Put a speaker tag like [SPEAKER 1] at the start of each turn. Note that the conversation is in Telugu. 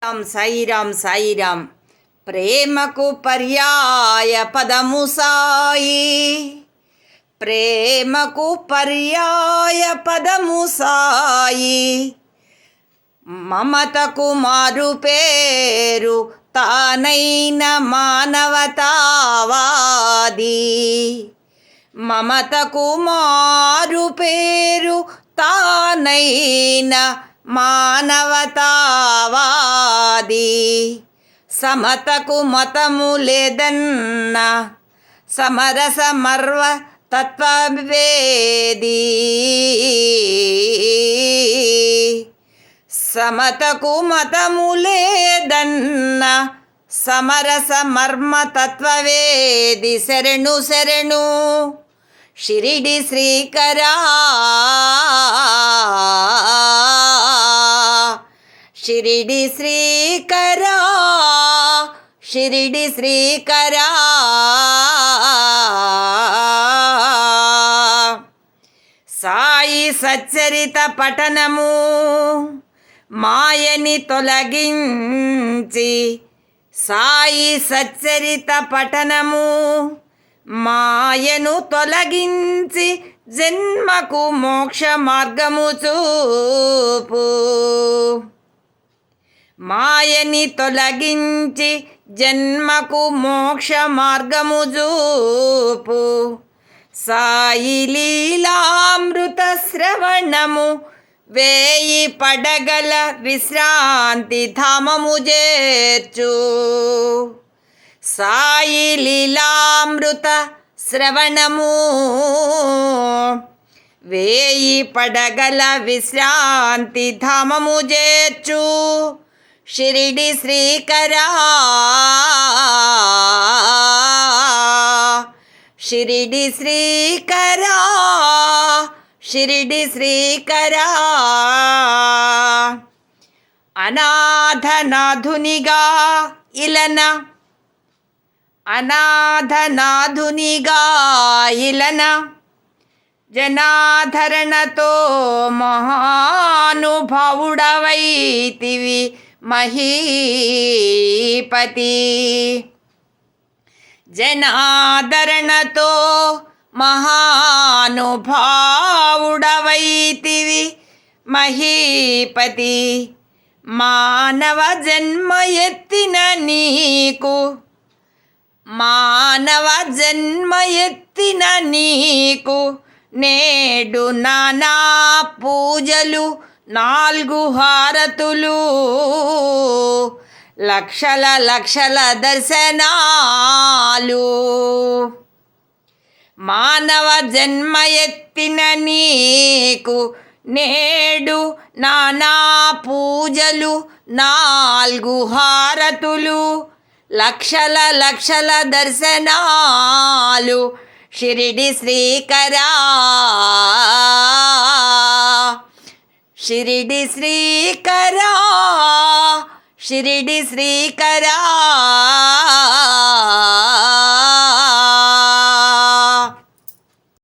[SPEAKER 1] సాయిరాం సాయిరాం. ప్రేమకు పర్యాయ పదము సాయి, ప్రేమకు పర్యాయ పదము సాయి. మమతకు మారు పేరు తానైన మానవతావాది. మమతకు మారు పేరు తానైన మానవతావాది. సమతకు మతము లేదన్న సమరస మర్వ తత్వవేది. సమతకు మతము లేదన్న సమరస మర్మ తత్వవేది. శరణు శరణు షిరిడి శ్రీకరా, షిరిడి శ్రీకరా, షిరిడి శ్రీకరా. సాయి సచ్చరిత పఠనము మాయని తొలగించి, సాయి సచ్చరిత పఠనము మాయను తొలగించి జన్మకు మోక్ష మార్గము చూపు. మాయని తొలగించి జన్మకు మోక్ష మార్గము చూపు. సాయి లీలామృత శ్రవణము వేయి పడగల విశ్రాంతి ధామము చేర్చు. సాయి లీలామృత శ్రవణము వేయి పడగల విశ్రాంతి ధామము చేర్చు. షిరిడి శ్రీకరా, షిరిడి శ్రీకరా, షిరిడి శ్రీకరా. అనాథనాథునిగా ఇలన, అనాథనాథునిగా ఇలన జనాధరణతో మహానుభావుడవైతివి మహీపతి. జనాదరణతో మహానుభావుడవైతివి మహీపతి. మానవ జన్మ ఎత్తిన నీకు, మానవ జన్మ ఎత్తిన నీకు నేడు నానా పూజలు, 4 హారతులు, లక్షల లక్షల దర్శనాలు. మానవ జన్మ ఎత్తిన నీకు నేడు నానా పూజలు, 4 హారతులు, లక్షల లక్షల దర్శనాలు. షిరిడి శ్రీకరా, షిరిడి శ్రీకరా, షిరిడి శ్రీకరా.